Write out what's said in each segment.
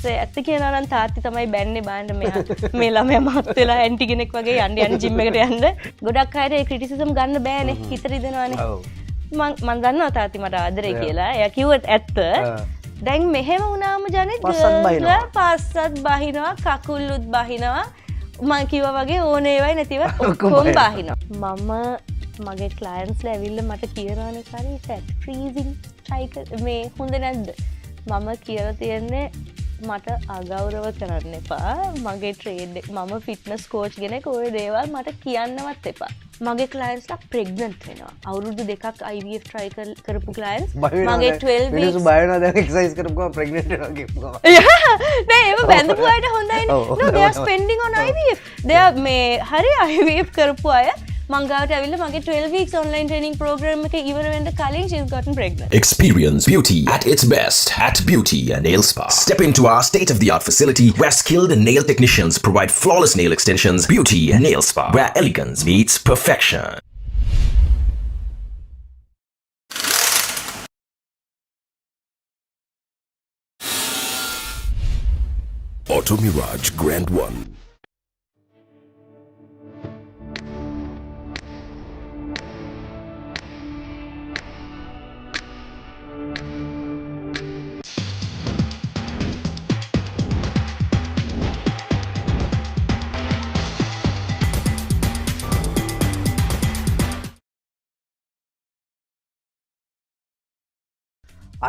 ඇත්ත කියනවා නම් තාත්ති තමයි බැන්නේ බාන්න මෙයා මේ ළමයා මහත් වෙලා ඇන්ටි කෙනෙක් වගේ යන්න ජිම් එකට යන්න. ගොඩක් අයට ඒ ක්‍රිටිසිසම් ගන්න බෑනේ. හිත රිදෙනවානේ. මම දන්නවා තාත්ති මට ආදරේ කියලා. එයා කිව්වත් ඇත්ත. දැන් මෙහෙම වුණාම ජනෙත් ගර්ල්ස්ලා පස්සත් බහිනවා කකුල්ලුත් බහිනවා. මම කිව්වා වගේ ඕනේ ඒවයි නැතිව ඔක්කොම බහිනවා. මම මගේ ක්ලයන්ට්ස්ලා ඇවිල්ලා මට කියනවානේ කරේ ෆැට් ෆ්‍රීසිං ට්‍රයි මේ හොඳ නැද්ද? මම කියලා තියෙන්නේ මට අගෞරව කරන්න එපා. මගේ ට්‍රේඩ් මම ෆිට්නස් කෝච් කෙනෙක් ඔය දේවල් මට කියන්නවත් එපා. මගේ ක්ලයන්ට්ස්ලා ප්‍රෙග්නන්ට් වෙනවා. අවුරුදු 2ක් IVF try කරපු ක්ලයන්ට්ස් මගේ 12 weeks මිනිස්සු බය වෙනවා දැන් එක්සර්සයිස් කරපුවා ප්‍රෙග්නන්ට් වෙනවා කියපුවා. නෑ ඒක බැඳපු අයට හොඳයිනේ. no they are spending on IVF. they are මේ හරි IVF කරපු අය මං ගාවට ඇවිල්ලා මගේ 12 weeks online training program එක ඉවර වෙන්න කලින් she's gotten pregnant. Experience beauty at its best at Beauty and Nail Spa. Step into our state-of-the-art facility where skilled nail technicians provide flawless nail extensions. Beauty and Nail Spa, where elegance meets perfection. Auto Mirage Grand 1.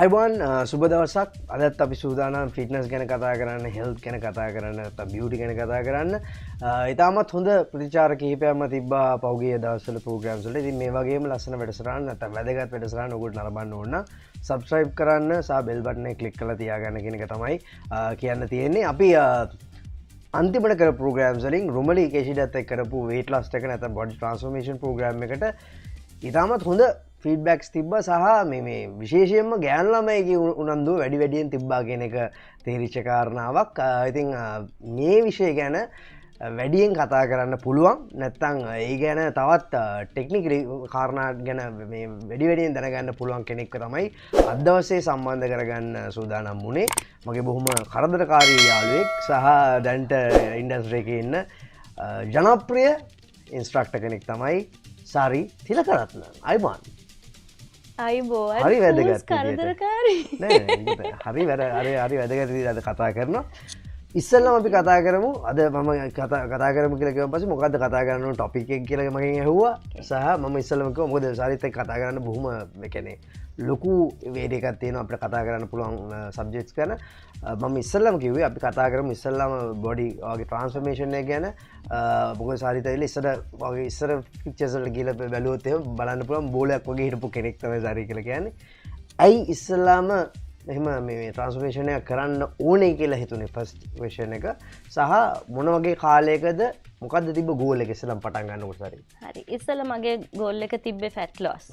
අයිබෝන් සුබ දවසක්. අදත් අපි සූදානම් fitness ගැන කතා කරන්න, health ගැන කතා කරන්න, නැත්නම් බියුටි ගැන කතා කරන්න. ඉතාමත් හොඳ ප්‍රතිචාර කිහිපයක්ම තිබ්බා පහුගිය දවස්වල ප්‍රෝග්‍රෑම්ස් වල. ඉතින් මේ වගේම ලස්සන වැඩසටහන් නැත්නම් වැදගත් වැඩසටහන් ඔයගොල්ලෝ නරඹන්න ඕන නම් subscribe කරන්න සහ bell button එක click කරලා තියාගන්න කියන එක තමයි කියන්න තියෙන්නේ. අපි අන්තිමට කර ප්‍රෝග්‍රෑම්ස් වලින් රුමලි කේෂිඩත් එක්ක කරපු weight loss එක නැත්නම් body transformation program එකට ඉතාමත් හොඳ ෆීඩ්බැක්ස් තිබ්බ සහ මේ විශේෂයෙන්ම ගෑනු ළමයිගේ උනන්දුව වැඩි වැඩියෙන් තිබ්බා කියන එක තේරිච්ච කාරණාවක්. ඉතින් මේ විෂය ගැන වැඩියෙන් කතා කරන්න පුළුවන් නැත්නම් ඒ ගැන තවත් ටෙක්නිකල් කාරණා ගැන මේ වැඩි වැඩියෙන් දැනගන්න පුළුවන් කෙනෙක්ව තමයි අද දවසේ සම්බන්ධ කරගන්න සූදානම් වුණේ. මගේ බොහොම කරදරකාරී යාළුවෙක් සහ දැන්ට ඉන්ඩස්ට්‍රි එකේ ඉන්න ජනප්‍රිය ඉන්ස්ට්‍රක්ටර් කෙනෙක් තමයි සාරි තිලකරත්න. අයිබෝන්. අයිබෝන්. හරි වැදගත් කරදරකාරී. නෑ හරි හරි වැදගත් විදිහට අද කතා කරනවා. ඉස්සෙල්ලම අපි කතා කරමු. අද මම කතා කරමු කියලා කිව්වන් පස්සේ මොකද්ද කතා කරන්න ඕන ටොපික් එක කියලා මගෙන් ඇහුවා. සහ මම ඉස්සෙල්ලම කිව්වා මොකද සාරිත් එක්ක කතා කරන්න බොහොම ඒ කියන්නේ ලොකු වේඩ එකක් තියෙනවා අපිට කතා කරන්න පුළුවන් සබ්ජෙක්ට්ස් ගැන. මම ඉස්සෙල්ලම කිව්වේ අපි කතා කරමු ඉස්සෙල්ලම බොඩි වගේ ට්‍රාන්ස්ෆර්මේෂන් එක ගැන. මොකද සාරිත් ඇවිල්ලා ඉස්සර පික්චර්ස් වලට ගිහලා බැලුවොත් එහෙම බලන්න පුළුවන් බෝලයක් වගේ හිටපු කෙනෙක් තමයි සාරි කියලා කියන්නේ. ඇයි ඉස්සෙල්ලාම එහෙම මේ ට්‍රාන්ස්ෆර්මේෂන් එක කරන්න ඕනේ කියලා හිතුනේ ෆස්ට් ක්වෙස්චන් එක. සහ මොන වගේ කාලයකද මොකද්ද තිබ්බ ගෝල් එක ඉස්සෙල්ලාම පටන් ගන්නකොට සාරි? හරි. ඉස්සෙල්ලා මගේ ගෝල් එක තිබ්බේ ෆැට් ලොස්.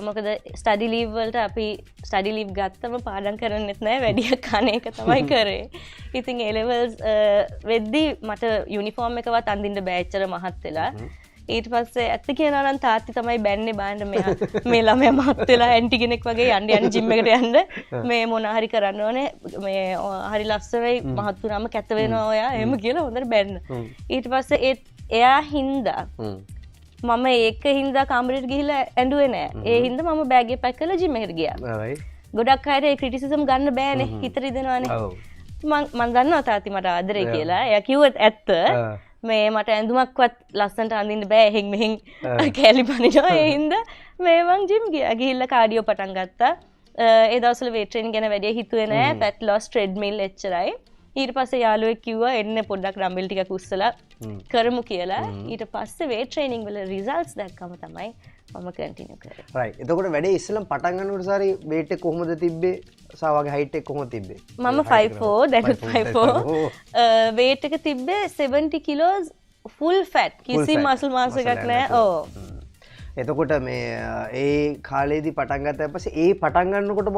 මොකද ස්ටඩි ලීව් වලට අපි ස්ටඩි ලීව් ගත්තම පාඩම් කරන්නෙත් නැහැ වැඩි කන එක තමයි කරේ. ඉතින් A levels වෙද්දි මට යුනිෆෝම් එකවත් අඳින්න බෑ එච්චර මහත් වෙලා. ඊට පස්සේ ඇත්ත කියනවා නම් තාත්ති තමයි බැන්නේ බාන්න මෙයා මේ ළමයා මහත් වෙලා ඇන්ටි කෙනෙක් වගේ යන්න ජිම් එකට යන්න මේ මොන හරි කරන්න ඕනේ මේ හරි ලස්සනයි මහත් වුණාම කැත වෙනවා ඔයා එහෙම කියලා හොඳට බැන්න. ඊට පස්සේ එයා හින්දා මම ඒක හින්දා කාමරේට ගිහිල්ලා ඇඬුවේ නෑ. ඒ හින්දා මම බෑග් එක පැක් කරලා ජිම් එකට ගියා. ගොඩක් අයට ඒ ක්‍රිටිසිසම් ගන්න බෑනේ. හිත රිදෙනවානේ. මම දන්නවා තාත්ති මට ආදරේ කියලා. එයා කිව්වත් ඇත්ත. මේ මට ඇඳුමක්වත් ලස්සනට අඳින්න බෑ එහෙන් මෙහෙන් කැලි බනිනවා. ඒ හින්දා මේ මං ජිම් ගිහිල්ලා කාඩියෝ පටන් ගත්තා. ඒ දවස්වල weight training ගැන වැඩි හිතුවේ නෑ. fat loss treadmill එච්චරයි. ඊට පස්සේ යාළුවෙක් කිව්වා එන්න පොඩ්ඩක් ඩම්බෙල් ටිකක් උස්සලා කරමු කියලා. ඊට පස්සේ weight training වල results දැක්කම තමයි මම කන්ටිනියු කරේ. right. එතකොට වැඩේ ඉස්සෙල්ලම පටන් ගන්නකොට සාරි weight එක කොහොමද තිබ්බේ? සා වගේ height එක කොහොමද තිබ්බේ? මම 5'4" දැනුත් 5'4". weight එක තිබ්බේ 70 kilos full fat. කිසි muscle mass එකක් නැහැ. ඔව්. එතකොට මේ ඒ කාලේදී පටන් ගත්තා පස්සේ ඒ පටන් ගන්නකොට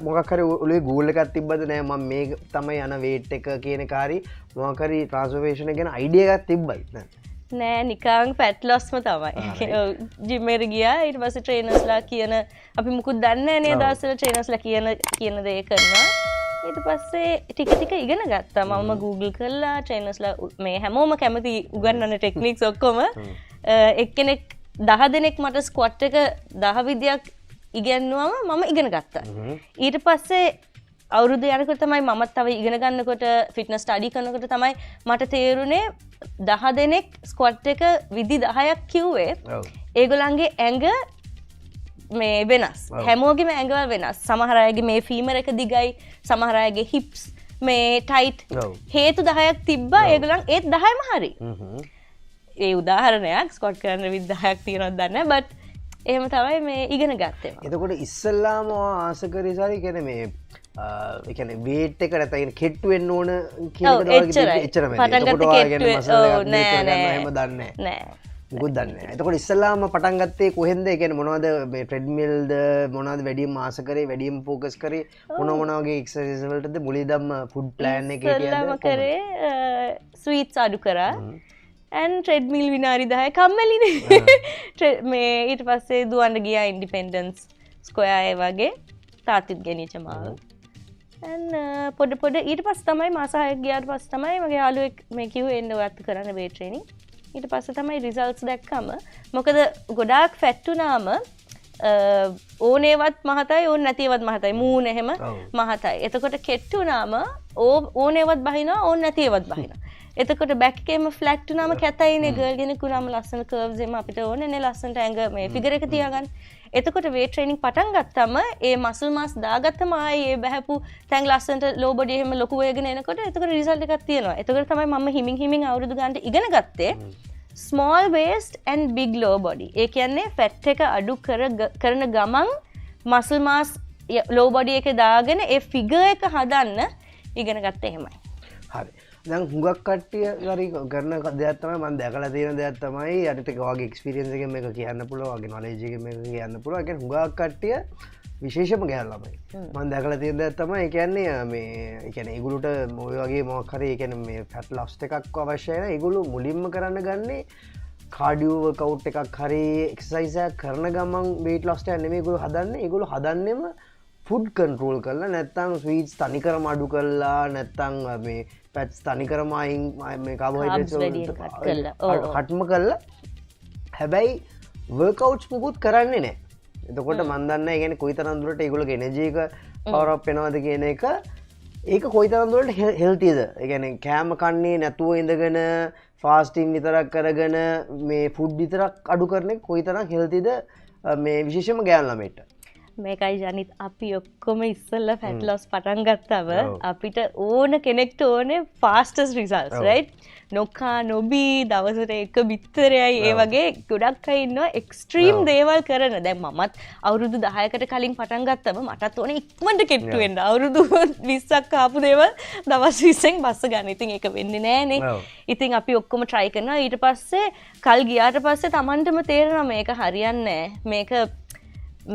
මොකක් හරි ඔළුවේ ගෝල් එකක් තිබ්බද නෑ මම මේ තමයි යන weight එක කියන කාරි මොකක් හරි ට්‍රාන්ස්ෆර්මේෂන් එක ගැන අයිඩියා එකක් තිබ්බයි නෑ නිකන් ෆැට් ලොස්ම තමයි. ජිම් එකට ගියා ඊට පස්සේ ට්‍රේනර්ස්ලා කියන අපි මුකුත් දන්නේ නෑ නේ දවස්වල ට්‍රේනර්ස්ලා කියන දේ කරනවා. ඊට පස්සේ ටික ටික ඉගෙන ගත්තා මම Google කරලා ට්‍රේනර්ස්ලා මේ හැමෝම කැමති උගන්වන ටෙක්නික්ස් ඔක්කොම එක්කෙනෙක් 10 දෙනෙක් මට ස්ක්වොට් එක 10 විදියක් ඉගෙනුවම මම ඉගෙන ගත්තා ඊට පස්සේ අවුරුදු යනකොට තමයි මමත් තව ඉගෙන ගන්නකොට ෆිට්නස් ස්ටඩි කරනකොට තමයි මට තේරුනේ 10 දෙනෙක් ස්ක්වොට් එක විදි 10ක් කිව්වේ ඒගොල්ලන්ගේ ඇඟ මේ වෙනස් හැමෝගෙම ඇඟවල් වෙනස් සමහර අයගේ මේ ෆීමර් එක දිගයි සමහර අයගේ හිප්ස් මේ ටයිට් හේතු 10ක් තිබ්බා ඒගොල්ලන් ඒත් 10ම හරි ඒ උදාහරණයක් ස්ක්වොට් කරන්න විදි 10ක් තියෙනවද දන්නේ නැහැ බට් එහෙම තමයි මේ ඉගෙන ගත්තේ එතකොට ඉස්සල්ලාම ආස කරේ සාරි කියන්නේ මේ ඒ කියන්නේ වේට් එක නැත්නම් කෙට්ටු වෙන්න ඕන කියන එක එච්චරම පටන් ගත්තේ කෙට්ටු එහෙම දන්නේ නැහැ මුකුත් දන්නේ නැහැ. එතකොට ඉස්සල්ලාම පටන් ගත්තේ කොහෙන්ද? ඒ කියන්නේ මොනවද මේ ට්‍රෙඩ්මිල්ද මොනවද වැඩිම ආස කරේ වැඩිම ફોකස් කරේ මොන වගේ එක්සර්සයිස් වලටද මුලින්දම ෆුඩ් ප්ලෑන් එකේ කියලාද? ඉස්සල්ලාම කරේ ස්වීට්ස් අඩු කරා. and treadmill විනාඩි 10 කම්මැලිනේ. මේ ඊට පස්සේ දුවන්න ගියා ඉන්ඩිපෙන්ඩන්ස් ස්ක්වයර් ඒ වගේ තාත්තිත් ගෙනිච්ච මාව. and පොඩ ඊට පස්සේ තමයි මාස 6ක් ගියාට පස්සේ තමයි මගේ යාළුවෙක් මේ කිව්වේ එන්න ඔයත් කරන්න weight training. ඊට පස්සේ තමයි රිසල්ට්ස් දැක්කම මොකද ගොඩාක් ෆැට් වුණාම ඕනේවත් මහතයි ඕන නැතිවත් මහතයි මූණ එහෙම මහතයි. එතකොට කෙට්ටු වුණාම ඕනේවත් බහිනවා ඕන නැතිවත් බහිනවා. එතකොට බැක් එකේම ෆ්ලැට් වුණාම කැතයිනේ ගර්ල් කෙනෙක් වුණාම ලස්සන කර්ව්ස් එම අපිට ඕනේ නේ ලස්සනට ඇඟ මේ ෆිගර් එක තියාගන්න. එතකොට weight training පටන් ගත්තම ඒ මසල් මාස් දාගත්තම ආයේ ඒ බහැපු තැන් ලස්සනට low body එහෙම ලොකු වෙගෙන එනකොට එතකොට රිසල්ට් එකක් තියෙනවා. එතකොට තමයි මම හිමින් අවුරුදු ගානට ඉගෙන ගත්තේ small waist and big low body. ඒ කියන්නේ fat එක අඩු කරන ගමන් muscle mass low body එක දාගෙන ඒ figure එක හදන්න ඉගෙන ගත්තේ එහෙමයි. හරි. දැන් හුඟක් කට්ටිය හරි කරන දෙයක් තමයි මම දැකලා තියෙන දෙයක් තමයි අනිත් එක වගේ එක්ස්පීරියන්ස් එකෙන් මේක කියන්න පුළුවන් වගේ නොලෙජ් එකෙන් මේක කියන්න පුළුවන්. ඒ කියන්නේ හුඟක් කට්ටිය විශේෂම ගෑනු ළමයි. මම දැකලා තියෙන දෙයක් තමයි ඒ කියන්නේ මේ ඒ කියන්නේ ඒගොල්ලොට මොය වගේ මොකක් හරි ඒ කියන්නේ මේ ෆැට් ලොස් එකක් අවශ්‍යයි නම් ඒගොල්ලෝ මුලින්ම කරන්න ගන්නේ කාඩියෝ වර්කවුට් එකක් හරි එක්සර්සයිස් එකක් කරන ගමන් weight loss එක නෙමෙයි ඒගොල්ලෝ හදන්නේ. ඒගොල්ලෝ හදන්නෙම ෆුඩ් කන්ට්‍රෝල් කරලා නැත්නම් ස්වීට්ස් තනිකරම අඩු කරලා නැත්නම් මේ පැට්ස් තනිකරම අයින් මේ කාබෝහයිඩ්‍රේට්ස් කට්ම කරලා හැබැයි වර්කවුට්ස් මුකුත් කරන්නේ නැහැ. එතකොට මන් දන්නේ ඒ කියන්නේ කොයිතරම් දුරට ඒගොල්ලෝගේ එනර්ජි එක පවර් අප් වෙනවද කියන එක ඒක කොයිතරම් දුරට හෙල්තිද. ඒ කියන්නේ කෑම කන්නේ නැතුව ඉඳගෙන ෆාස්ටිං විතරක් කරගෙන මේ ෆුඩ් විතරක් අඩු කරන එක කොයිතරම් හෙල්තිද මේ විශේෂයෙන්ම ගෑනු ළමයිට. මේකයි ජනිත් අපි ඔක්කොම ඉස්සෙල්ලා ෆැට් ලොස් පටන් ගත්තම අපිට ඕන කෙනෙක්ට ඕනේ ෆාස්ටස්ට් රිසල්ට්ස් රයිට් නොකා නොබී දවසට එක බිත්තරයයි ඒ වගේ ගොඩක් අය ඉන්නවා එක්ස්ට්‍රීම් දේවල් කරන. දැන් මමත් අවුරුදු 10කට කලින් පටන් ගත්තම මටත් ඕනේ ඉක්මනට කෙට්ටු වෙන්න. අවුරුදු 20ක් ආපු දේවල් දවස් 20න් බස්ස ගන්න. ඉතින් ඒක වෙන්නේ නෑනේ. ඉතින් අපි ඔක්කොම try කරනවා. ඊට පස්සේ කල් ගියාට පස්සේ Tamanටම තේරෙනවා මේක හරියන්නේ නෑ. මේක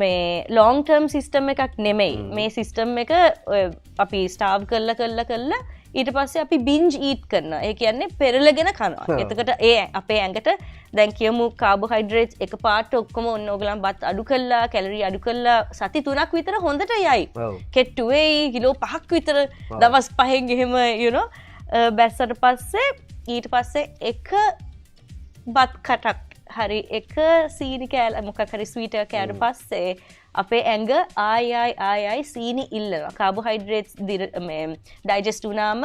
මේ long term system එකක් නෙමෙයි. මේ system එක අපි starve කරලා ඊට පස්සේ අපි binge eat කරනවා. ඒ කියන්නේ පෙරලගෙන කනවා. එතකොට ඒ අපේ ඇඟට දැන් කියමු carbohydrates එකපාරට ඔක්කොම ඔන්න ඕගලන් බත් අඩු කළා, කැලරි අඩු කළා සති 3ක් විතර හොඳට යයි. කෙට්ටු වෙයි කිලෝ 5ක් විතර දවස් 5න් එහෙම you know බැස්සට පස්සේ ඊට පස්සේ එක බත් කටක් හරි එක සීනි කෑල්ල මොකක් හරි ස්වීට් එක කෑවට පස්සේ අපේ ඇඟ ආයි සීනි ඉල්ලනවා. කාබෝහයිඩ්‍රේට්ස් මේ ඩයිජෙස්ට් වුණාම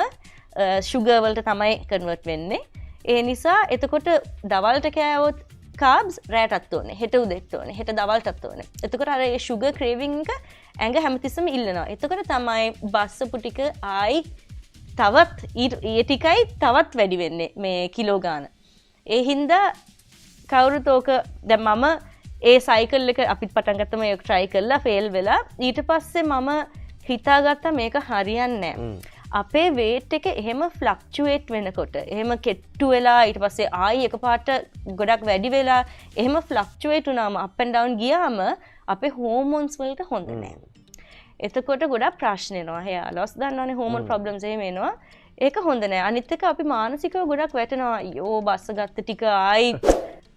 sugar වලට තමයි කන්වර්ට් වෙන්නේ. ඒ නිසා එතකොට දවල්ට කෑවොත් carbs රැටත් ඕනේ. හෙට උදේට ඕනේ. හෙට දවල්ටත් ඕනේ. එතකොට අර ඒ sugar craving එක ඇඟ හැමතිස්සෙම ඉල්ලනවා. එතකොට තමයි බස්සපු ටික ආයි තවත් ඒ ටිකයි තවත් වැඩි වෙන්නේ මේ කිලෝ ගාන. ඒ හින්දා කවුරුත් ඕක දැන් මම ඒ සයිකල් එක අපිත් පටන් ගත්තම ඒක try කරලා fail වෙලා ඊට පස්සේ මම හිතාගත්තා මේක හරියන්නේ නැහැ. අපේ weight එක එහෙම fluctuate වෙනකොට එහෙම කෙට්ටු වෙලා ඊට පස්සේ ආයි එකපාරට ගොඩක් වැඩි වෙලා එහෙම fluctuate වුණාම up and down ගියාම අපේ hormones වලට හොඳ නැහැ. එතකොට ගොඩක් ප්‍රශ්න එනවා. hair loss දන්නවනේ hormone problems එහෙම එනවා. ඒක හොඳ නැහැ. අනිත් එක අපි මානසිකව ගොඩක් වැටෙනවා. අයියෝ බස්ස ගත්ත ටික ආයි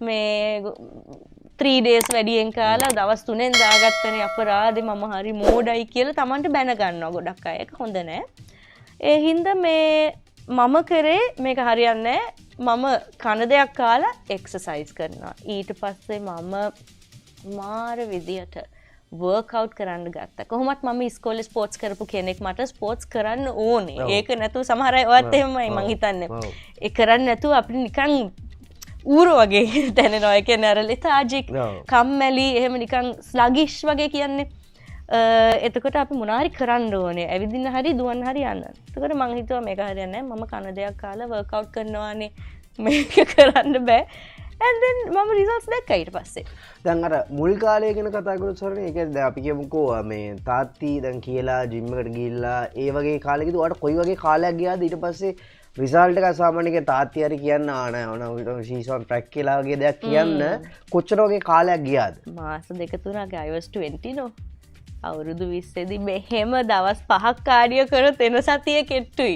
මේ 3 days වැඩියෙන් කාලා දවස් 3ෙන් දාගත්තනේ අපරාධේ මම හරි මෝඩයි කියලා Tamanට බැන ගන්නවා ගොඩක් අය. ඒක හොඳ නෑ. ඒ හින්දා මේ මම කරේ මේක හරියන්නේ මම කන දෙයක් කාලා එක්සර්සයිස් කරනවා. ඊට පස්සේ මම මාර විදියට වර්ක්අවුට් කරන්න ගත්තා. කොහොමත් මම ඉස්කෝලේ ස්පෝර්ට්ස් කරපු කෙනෙක්. මට ස්පෝර්ට්ස් කරන්න ඕනේ. ඒක නැතුව සමහර අය ඔයත් එහෙමයි මං හිතන්නේ. ඒ කරන්නේ නැතුව අපිට නිකන් ඌරු වගේ දැනෙනවා. ඒ කියන්නේ අර ලෙතාජික් කම්මැලි එහෙම නිකන් ස්ලගිෂ් වගේ කියන්නේ. එතකොට අපි මොනාරි කරන්න ඕනේ. ඇවිදින්න හරි දුවන්න හරි යන්න. එතකොට මං හිතුවා මේක හරියන්නේ නැහැ. මම කන දෙයක් කාලා වර්ක්අවුට් කරනවානේ. මේක කරන්න බෑ. and then මම results දැක්කා ඊට පස්සේ. දැන් අර මුල් කාලය ගැන කතා කරොත් සරණේ ඒ කියන්නේ දැන් අපි කියමුකෝ මේ තාත්ති දැන් කියලා ජිම් එකට ගිහිල්ලා ඒ වගේ කාලෙකදී ඔයාලට කොයි වගේ කාලයක් ගියාද ඊට පස්සේ රිසල්ට් එක සාමාන්‍යයෙන් තාත්ති හරි කියන්න ආන she's on track කියලා වගේ දෙයක් කියන්න කොච්චර වගේ කාලයක් ගියාද? මාස දෙක තුනක් I was 20 නෝ. අවුරුදු 20 දී මෙහෙම දවස් 5ක් කාඩියෝ කරොත් එන සතිය කෙට්ටුයි.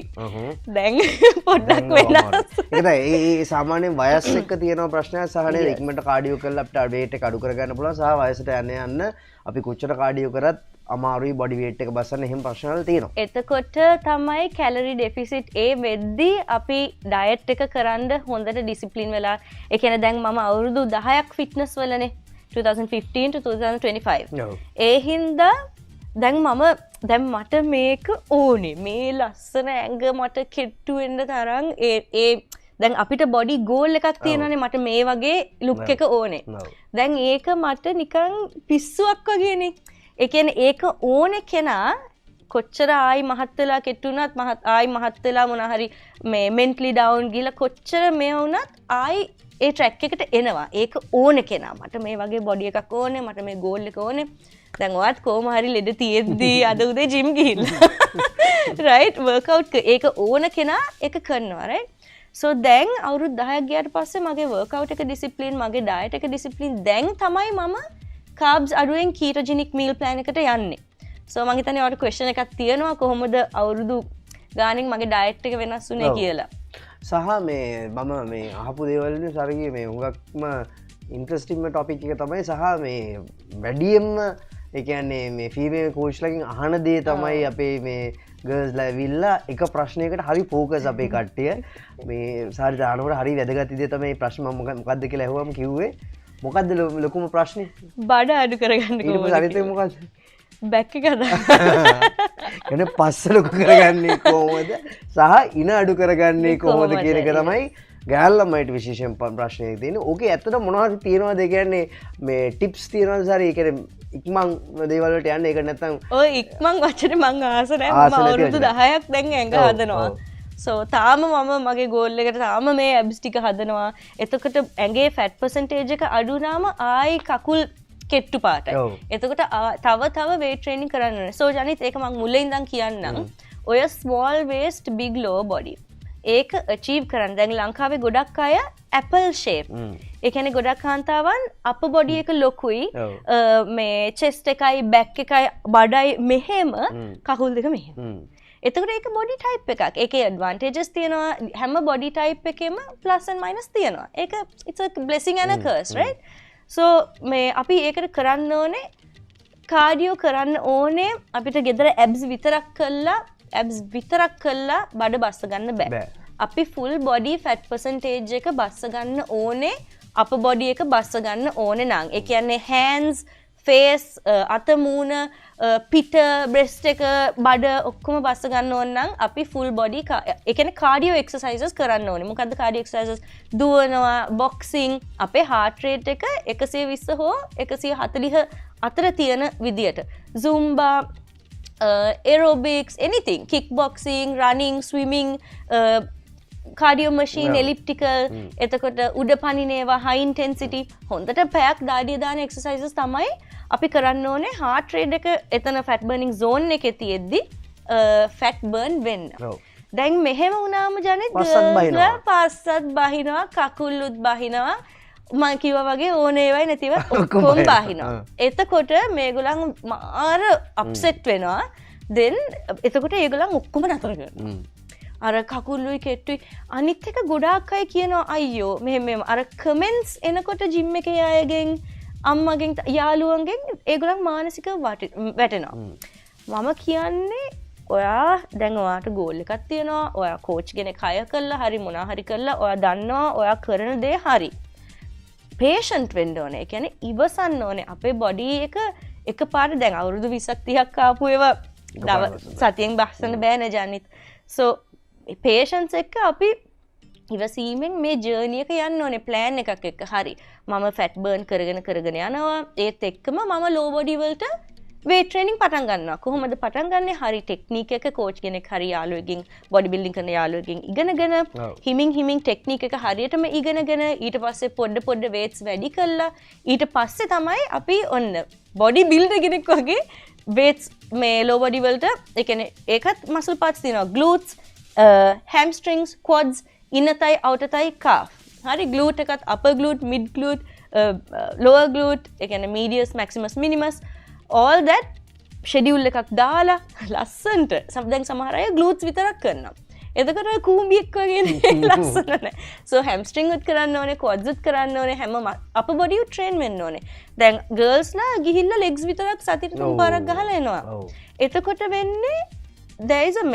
දැන් පොඩ්ඩක් වෙනස්. ඒ සාමාන්‍යයෙන් වයස් එක්ක තියෙන ප්‍රශ්නයක් සහනේ ඉක්මනට කාඩියෝ කරලා අපිට weight එක අඩු කරගන්න පුළුවන් සහ වයසට යන්න අපි කොච්චර කාඩියෝ කරත් අමාරුයි බොඩි weight එක බස්සන්න එහෙම ප්‍රශ්නවල තියෙනවා. එතකොට තමයි කැලරි ඩෙෆිසිට් ඒ වෙද්දී අපි ඩයට් එක කරන්න හොඳට ඩිසිප්ලින් වෙලා ඒ කියන්නේ දැන් මම අවුරුදු 10ක් ෆිට්නස් වලනේ 2015 to 2025. ඒ හින්දා දැන් මට මේක ඕනේ. මේ ලස්සන ඇඟ මට කෙට්ටු වෙන්න තරම් ඒ දැන් අපිට බොඩි ගෝල් එකක් තියෙනවානේ මට මේ වගේ ලුක් එක ඕනේ. දැන් ඒක මට නිකන් පිස්සුවක් වගේනේ. ඒ කියන්නේ ඒක ඕනේ කෙනා කොච්චර ආයි මහත් වෙලා කෙට්ටු වුණත් ආයි මහත් වෙලා මොන හරි මේ මෙන්ටලි ඩවුන් ගිහලා කොච්චර මේ වුණත් ආයි ඒ ට්‍රැක් එකට එනවා. ඒක ඕනේ කෙනා. මට මේ වගේ බොඩි එකක් ඕනේ. මට මේ ගෝල් එක ඕනේ. දැන් ඔයත් කොහොම හරි ලෙඩ තියෙද්දී අද උදේ ජිම් ගිහිල්ලා. රයිට් වර්ක්අවුට් ඒක ඕන කෙනා ඒක කරනවා. රයිට්. සෝ දැන් අවුරුදු 10ක් ගියාට පස්සේ මගේ වර්ක්අවුට් එක ඩිසිප්ලින් මගේ ඩයට් එක ඩිසිප්ලින් දැන් තමයි මම කාබ්ස් අඩුවෙන් කීටොජෙනික් මීල් ප්ලෑන් එකට යන්නේ. සෝ මම හිතන්නේ ඔයාලට ක්වෙස්චන් එකක් තියෙනවා කොහොමද අවුරුදු ගානින් මගේ ඩයට් එක වෙනස් වුනේ කියලා. සහ මේ මම මේ අහපු දේවල්නේ සරගේ මේ හුඟක්ම ඉන්ට්‍රස්ටිං ටොපික් එක තමයි සහ මේ වැඩියෙන්ම ඒ කියන්නේ මේ ෆීමේල් කෝච්ලකින් අහන දේ තමයි අපේ මේ ගර්ල්ස්ලා ඇවිල්ලා එක ප්‍රශ්නයකට හරි ෆෝකස් අපේ කට්ටිය මේ සාරි දානකොට හරි වැදගත් දේ තමයි ප්‍රශ්න මම මොකද්ද කියලා ඇහුවම කිව්වේ මොකද්ද ලොකුම ප්‍රශ්නේ? බඩ අඩු කරගන්න ඊට පස්සේ අනිත් එක මොකද්ද? බැක් එක හදා. එන පස්ස ලොකු කරගන්නේ කොහොමද සහ ඉන අඩු කරගන්නේ කොහොමද කියන එක තමයි ගෑල්ලමයිට විශේෂයෙන් ප්‍රශ්නයක් තියෙන්නේ. ඕකේ ඇත්තට මොනවද තියෙනවද? ඒ කියන්නේ මේ ටිප්ස් තියෙනවද සර්? ඒ කියන්නේ ඉක්මන් දේවල් වලට යන්නේ ඒක නැත්තම් ඔය ඉක්මන් වචනේ මං ආස නැහැ. මම අවුරුදු 10ක් දැන් ඇඟ හදනවා. සෝ තාම මම මගේ ගෝල් එකට තාම මේ ඇබ්ස් ටික හදනවා. එතකොට ඇඟේ ෆැට් පර්සන්ටේජ් එක අඩු වුණාම ආයි කකුල් කෙට්ටු පාටයි. එතකොට තව weight training කරන්න ඕනේ. සෝ ජනිත් ඒක මම මුලින් ඉඳන් කියන්නම්. ඔය small waist big lower body. ඒක achieve කරන්න. දැන් ලංකාවේ ගොඩක් අය apple shape. ඒ කියන්නේ ගොඩක් කාන්තාවන් upper body එක ලොකුයි. මේ chest එකයි back එකයි බඩයි මෙහෙම කකුල් දෙක මෙහෙම. එතකොට ඒක body type එකක්. ඒකේ advantages තියෙනවා. හැම body type එකෙම plus and minus තියෙනවා. ඒක it's a blessing and a curse, right? So මේ අපි ඒකට කරන්න ඕනේ කාඩියෝ කරන්න ඕනේ අපිට ගෙදර ඇබ්ස් විතරක් කළා බඩ බස්ස ගන්න බෑ. අපි ෆුල් බොඩි ෆැට් පර්සන්ටේජ් එක බස්ස ගන්න ඕනේ අප බොඩි එක බස්ස ගන්න ඕනේ නම් ඒ කියන්නේ hands face අත මූණ පිට breast එක බඩ ඔක්කොම බස්ස ගන්න ඕන නම් අපි full body ඒ කියන්නේ cardio exercises කරන්න ඕනේ. මොකද්ද cardio exercises? දුවනවා, boxing, අපේ heart rate එක 120 හෝ 140 අතර තියෙන විදියට. zumba, aerobics, anything, kickboxing, running, swimming, cardio machine, elliptical, එතකොට උඩ පනින ඒවා high intensity හොඳට පැයක් දාඩිය දාන exercises තමයි අපි කරන්න ඕනේ heart rate එක එතන fat burning zone එකේ තියෙද්දි fat burn වෙන්න. දැන් මෙහෙම වුණාම ජනෙත් පස්සත් බහිනවා කකුල්ලුත් බහිනවා මම කිව්වා වගේ ඕනේ ඒවයි නැතිව ඔක්කොම බහිනවා. එතකොට මේගොල්ලන් මාර අප්සෙට් වෙනවා. then එතකොට ඒගොල්ලන් ඔක්කොම නතර කරනවා. අර කකුල්ලුයි කෙට්ටුයි අනිත් එක ගොඩාක් අය කියනවා අයියෝ මෙහෙම අර කමෙන්ට්ස් එනකොට ජිම් එකේ අයගෙන් අම්මගෙන් යාළුවන්ගෙන් ඒගොල්ලන් මානසිකව වැටෙනවා. මම කියන්නේ ඔයා දැන් ඔයාට ගෝල් එකක් තියෙනවා. ඔයා කෝච් කෙනෙක් හයර් කරලා හරි මොනවා හරි කරලා ඔයා දන්නවා ඔයා කරන දේ හරි. patient වෙන්න ඕනේ. ඒ කියන්නේ ඉවසන්න ඕනේ. අපේ body එක එකපාරට දැන් අවුරුදු 20ක් 30ක් ආපු ඒවා සතියෙන් බස්සන්න බෑනේ ජනිත්. so patience එක අපි ඉවසීමෙන් මේ ජර්නි එක යන්න ඕනේ ප්ලෑන් එකක් එක්ක. හරි. මම ෆැට් බර්න් කරගෙන යනවා. ඒත් එක්කම මම ලෝ බොඩි වලට weight training පටන් ගන්නවා. කොහොමද පටන් ගන්නෙ? හරි ටෙක්නික් එක කෝච් කෙනෙක් හරි යාළුවෙක්ගෙන් බොඩි බිල්ඩින් කරන යාළුවෙක්ගෙන් ඉගෙනගෙන හිමින් ටෙක්නික් එක හරියටම ඉගෙනගෙන ඊට පස්සේ පොඩ weights වැඩි කළා. ඊට පස්සේ තමයි අපි ඔන්න බොඩි බිල්ඩර් කෙනෙක් වගේ weights මේ low body වලට ඒ කියන්නේ ඒකත් muscle parts තියෙනවා. glutes, hamstrings, quads, inner thigh, outer thigh, calf. හරි glute එකත් upper glute, mid glute, lower glute, ඒ කියන්නේ medius, maximus, minimus, all that schedule එකක් දාලා ලස්සන්ට දැන් සමහර අය glutes විතරක් කරනවා. එතකොට ඔය කූඹියක් වගේ ලස්සන නැහැ. so hamstring උත් කරන්න ඕනේ, quads උත් කරන්න ඕනේ, හැම upper body උත් train වෙන්න ඕනේ. දැන් girls ලා ගිහිල්ලා legs විතරක් සතියට 3 පාරක් ගහලා එනවා. එතකොට වෙන්නේ there is a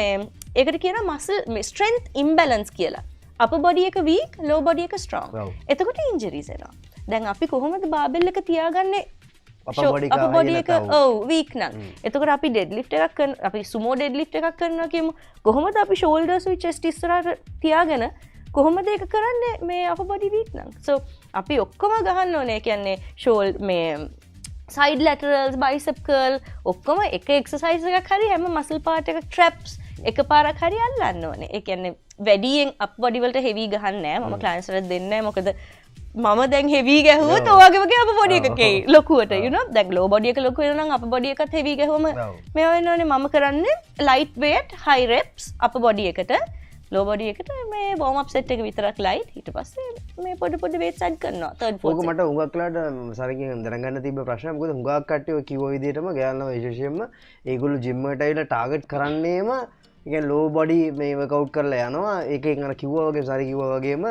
ඒකට කියනවා muscle strength imbalance කියලා. upper body එක weak, low body එක strong. එතකොට injuries එනවා. දැන් අපි කොහොමද barbell එක තියාගන්නේ upper body එක weak නම්. එතකොට අපි deadlift එකක් කරන අපි sumo deadlift එකක් කරනවා කියමු. කොහොමද අපි shoulders with chest ඉස්සරහට තියාගෙන කොහොමද ඒක කරන්නේ මේ upper body weak නම්. so අපි ඔක්කොම ගහන්න ඕනේ. කියන්නේ shoulder මේ side laterals, bicep curl ඔක්කොම එක exercise එකක් හරි හැම muscle part එකක් traps එකපාරක් හරි අල්ලන්න ඕනේ. ඒ කියන්නේ වැඩියෙන් upper body වලට heavy ගහන්නේ නැහැ. මම clients වලට දෙන්නේ නැහැ. මොකද මම දැන් heavy ගැහුවොත් ඔයාගේ වගේ upper body එකකේ ලොකුවට you know දැන් low body එක ලොකු වෙනවා නම් upper body එකත් heavy ගැහුවම මේවා වෙන්න ඕනේ. මම කරන්නේ light weight high reps upper body එකට, low body එකට මේ warm up set එක විතරක් light. ඊට පස්සේ මේ පොඩි weights add කරනවා third fourth. ඕක මට හුඟක් වෙලාවට සරකින් දැනගන්න තිබ්බ ප්‍රශ්නයක්. මොකද හුඟක් කට්ටිය ඔය කිව්ව විදිහටම ගෑනලා විශේෂයෙන්ම ඒගොල්ලෝ gym එකට ඇවිල්ලා target කරන්නේම ඒ low body මේ workout කරලා යනවා. ඒකෙන් අර කිව්වා වගේ සරි කිව්වා වගේම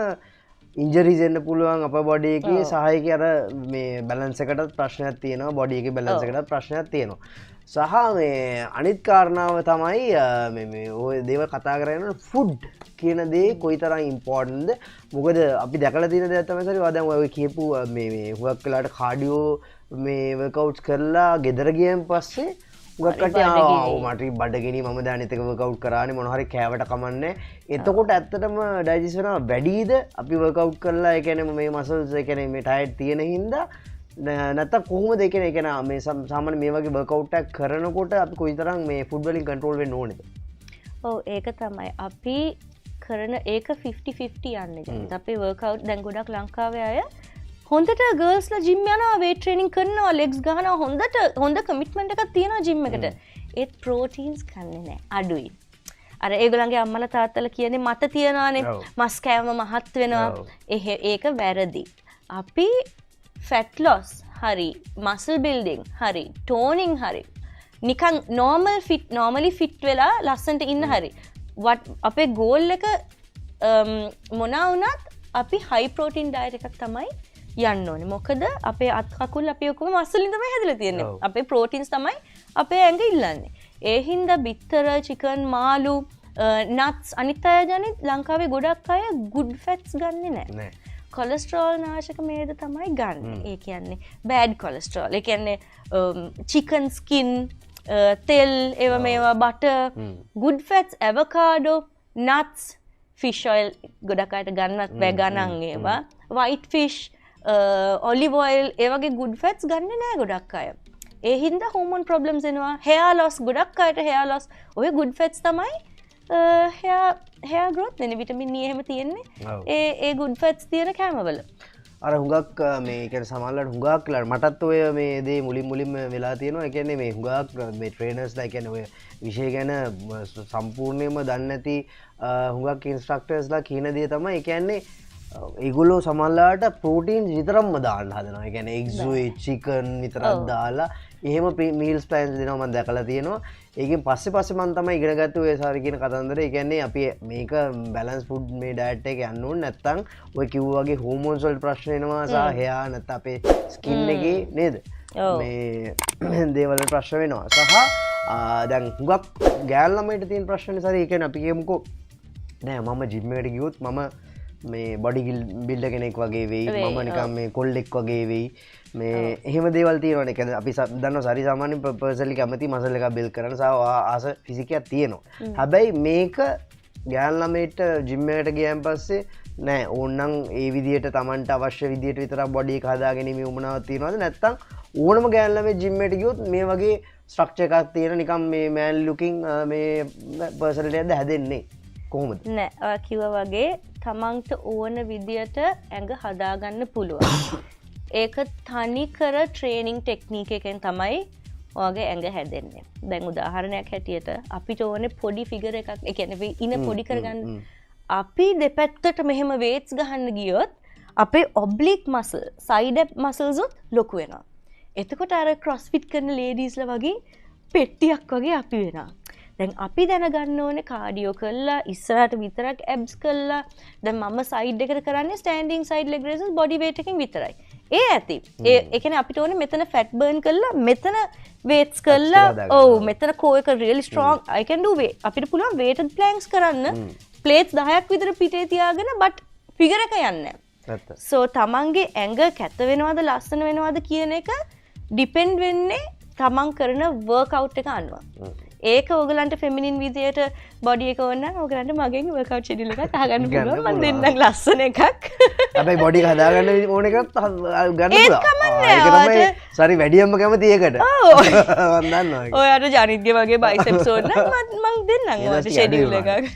ඉන්ජරිස් එන්න පුළුවන් අප බොඩි එකේ සහායක අර මේ බැලන්ස් එකටත් ප්‍රශ්නයක් තියෙනවා. බොඩි එකේ බැලන්ස් එකටත් ප්‍රශ්නයක් තියෙනවා. සහ මේ අනිත් කාරණාව තමයි මේ ඔය දේවල් කතා කරගෙන ෆුඩ් කියන දේ කොයිතරම් ඉම්පෝටන්ට්ද. මොකද අපි දැකලා තියෙන දේ තමයි සරි දැන් ඔය කියපු මේ හුඟක් වෙලාවට කාඩියෝ මේ වර්කවුට්ස් කරලා ගෙදර ගියන් පස්සේ මට බඩගෙන ම දැනතක වකව් කරන මොනහරි කෑවට කමන්න. එතකොට ඇත්තටම ඩයිජිස් වෙන වැඩීද අපි වකව් කරලා එකැනම මේ මසල් එකන මේ ටයිට් තියෙන හින්ද නැත කොහම දෙකන එකන මේ සාමන මේ වගේ බකව්ටක් කරනකොට අපි කොයිතරම් මේ ෆුඩ්වලින් කටරෝල් වෙන්න ඕනද. ඔව් ඒක තමයි අපි කරන ඒක 50-50 යන්න. අපේ වර්කවුට් දැන් ගොඩක් ලංකාවේ අය හොඳට ගර්ල්ස්ලා ජිම් යනවා, weight training කරනවා, legs ගහනවා, හොඳ commitment එකක් තියෙනවා ජිම් එකට. ඒත් proteins කන්නේ නැහැ. අඩුයි. අර ඒගොල්ලන්ගේ අම්මලා තාත්තලා කියන්නේ මත තියනවානේ. මස් කෑම මහත් වෙනවා. ඒක වැරදි. අපි fat loss හරි, muscle building හරි, toning හරි. නිකන් normally fit වෙලා ලස්සනට ඉන්න හරි. අපේ goal එක මොනවා වුණත් අපි high protein diet එකක් තමයි යන්න ඕනේ. මොකද අපේ අත් කකුල් අපි ඔක්කොම මස් වලින් තමයි හැදලා තියෙන්නේ. අපේ ප්‍රෝටීන්ස් තමයි අපේ ඇඟ ඉල්ලන්නේ. ඒ හින්දා බිත්තර, චිකන්, මාළු, නට්ස් අනිත් අය ජනිත් ලංකාවේ ගොඩක් අය good fats ගන්නෙ නැහැ. කොලෙස්ටරෝල් නාශක මේද තමයි ගන්න. ඒ කියන්නේ bad cholesterol. ඒ කියන්නේ chicken skin, තෙල්, ඒවා මේවා butter, good fats, avocado, nuts, fish oil ගොඩක් අයට ගන්නත් බෑ ගණන් ඒවා. white fish, olive oil ඒ වගේ good fats ගන්නෙ නෑ ගොඩක් අය. ඒ හින්දා hormone problems එනවා. hair loss ගොඩක් අයට hair loss. ඔය good fats තමයි hair growth වෙන vitamin E එහෙම තියෙන්නේ. ඒ good fats තියෙන කෑමවල. අර හුඟක් මේ කියන්නේ සමහරවිට හුඟක් වෙලාවට මටත් ඔය මේ දේ මුලින්ම වෙලා තියෙනවා. ඒ කියන්නේ මේ හුඟක් මේ ට්‍රේනර්ස්ලා ඒ කියන්නේ ඔය විෂය ගැන සම්පූර්ණයෙන්ම දන්නේ නැති හුඟක් ඉන්ස්ට්‍රක්ටර්ස්ලා කියන දේ තමයි ඒ කියන්නේ ඒගොල්ලෝ සමහරලාට ප්‍රෝටීන් විතරක්ම දාන්න හදනවා. ඒ කියන්නේ එග්ස්, චිකන් විතරක් දාලා එහෙම මීල්ස් ප්ලෑන්ස් දෙනවා මම දැකලා තියෙනවා. ඒකෙන් පස්සේ මම තමයි ඉගෙන ගත්තේ ඔය සාරි කියන කතන්දරේ. ඒ කියන්නේ අපි මේක බැලන්ස් ෆුඩ් මේ ඩයට් එක යන්න ඕනේ නැත්නම් ඔය කිව්වා වගේ හෝමෝන්ස් වලට ප්‍රශ්න එනවා සහ හෙයා නැත්නම් අපේ ස්කින් එකේ නේද මේ දේවල් ප්‍රශ්න වෙනවා සහ දැන් හුඟක් ගෑල් ළමයිට තියෙන ප්‍රශ්නේ සාරි. ඒ කියන්නේ අපි කියමුකෝ නෑ මම ජිම් එකට ගියොත් මම මේ බොඩි බිල්ඩර් කෙනෙක් වගේ වෙයි, මම නිකන් මේ කොල්ලෙක් වගේ වෙයි, මේ එහෙම දේවල් තියෙනවනේ. කියන්නේ අපි දන්නවා සරි සාමාන්‍ය පර්සනලි කැමති මසල් එකක් බිල්ඩ් කරන්න සහ ආස ෆිසිකයක් තියෙනවා. හැබැයි මේක ගෑන් ළමයිට ජිම් එකට ගියන් පස්සේ නෑ ඕනනම් ඒ විදිහට Tamanට අවශ්‍ය විදිහට විතරක් බොඩි එක හදාගැනීමේ උමනාවක් තියෙනවද නැත්නම් ඕනම ගෑන් ළමයි ජිම් එකට ගියොත් මේ වගේ ස්ට්‍රක්චර් එකක් තියෙන නිකන් මේ මෑන් ලුකින් මේ පර්සනලිටි එකක්ද හැදෙන්නේ කොහොමද? නෑ කිව්වා වගේ තමන්ට ඕන විදියට ඇඟ හදාගන්න පුළුවන්. ඒක තනි කර ට්‍රේනිං ටෙක්නීක් එකෙන් තමයි ඔයගේ ඇඟ හැදෙන්නේ. දැන් උදාහරණයක් හැටියට අපිට ඕනේ පොඩි ෆිගර් එකක්, ඒ කියන්නේ ඉන පොඩි කරගන්න. අපි දෙපැත්තට මෙහෙම වේට්ස් ගහන්න ගියොත් අපේ oblique muscle, side app muscles උත් ලොකු වෙනවා. එතකොට අර ක්‍රොස්ෆිට් කරන ලේඩීස්ලා වගේ පෙට්ටියක් වගේ අපි වෙනවා. දැන් අපි දැනගන්න ඕනේ කාඩියෝ කළා ඉස්සරහට විතරක් ඇබ්ස් කළා. දැන් මම සයිඩ් එකට කරන්නේ standing side leg raises body weight එකකින් විතරයි. ඒ ඇති. ඒ කියන්නේ අපිට ඕනේ මෙතන ෆැට් බර්න් කළා, මෙතන වේට්ස් කළා. ඔව් මෙතන කෝ එක really strong I can do weight. අපිට පුළුවන් weighted planks කරන්න. ප්ලේට්ස් 10ක් විතර පිටේ තියාගෙන බට් ෆිගර් එක යන්නේ නැහැ. සෝ තමන්ගේ ඇඟ කැත වෙනවද ලස්සන වෙනවද කියන එක ඩිපෙන්ඩ් වෙන්නේ තමන් කරන වර්ක්අවුට් එක අනුව. ඒක ඕගලන්ට ෆෙමිනින් විදියට බොඩි එක ඕන නම් ඕගලන්ට මගෙන් වර්ක්අවුට් ෂෙඩියුල් එකක් අහගන්න පුළුවන්. මම දෙන්නම් ලස්සන එකක්. හැබැයි බොඩි එක හදාගන්න ඕන එකත් ගන්න පුළුවන්. ඒක තමයි සරි වැඩියම්ම කැමති ඒකට. ඔව්. මම දන්නවා. ඔයාට ජනිත්ගේ වගේ බයිසෙප්ස් ඕන නම් මම දෙන්නම් ඔයාට ෂෙඩියුල් එකක්.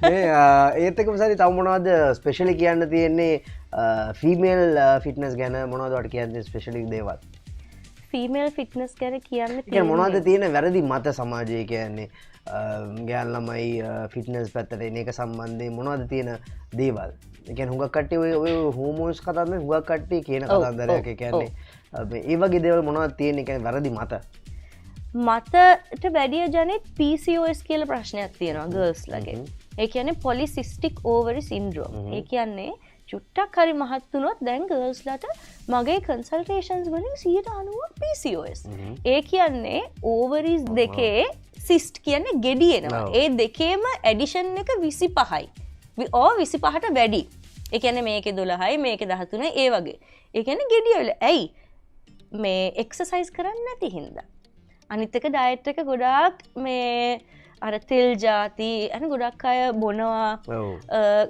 මේ ඒත් එක්කම සරි තව මොනවද ස්පෙෂලි කියන්න තියෙන්නේ ෆීමේල් ෆිට්නස් ගැන මොනවද ඔයාලට කියන්න ස්පෙෂලි දේවල්? ෆීමේල් ෆිට්නස් ගැන කියන්න තියෙන්නේ මොනවද තියෙන වැරදි මත සමාජයේ කියන්නේ ගෑන් ළමයි ෆිට්නස් පැත්තට එන එක සම්බන්ධයෙන් මොනවද තියෙන දේවල්? ඒ කියන්නේ හුඟක් කට්ටිය ඔය හෝමෝන්ස් කතාවෙන් හුඟක් කට්ටිය කියන කතාන්දරයක්. ඒ කියන්නේ මේ වගේ දේවල් මොනවද තියෙන්නේ කියන්නේ වැරදි මත. මතට වැඩිය ජනෙත් PCOS කියලා ප්‍රශ්නයක් තියෙනවා ගර්ල්ස් ලගේ. ඒ කියන්නේ polycystic ovary syndrome. ඒ කියන්නේ චුට්ටක් හරි මහත් වුණොත් දැන් ගර්ල්ස්ලාට මගේ කන්සල්ටේෂන්ස් වලින් 90% PCOS. ඒ කියන්නේ ඕවරිස් දෙකේ සිස්ට් කියන්නේ ගෙඩි එනවා. ඒ දෙකේම ඇඩිෂන් එක 25යි. ඕ 25ට වැඩි. ඒ කියන්නේ මේකේ 12යි මේකේ 13යි ඒ වගේ. ඒ කියන්නේ ගෙඩි වල. ඇයි? මේ එක්සර්සයිස් කරන්නේ නැති හින්දා. අනිත් එක ඩයට් එක ගොඩාක් මේ අර තෙල් ಜಾති අන ගොඩක් අය බොනවා.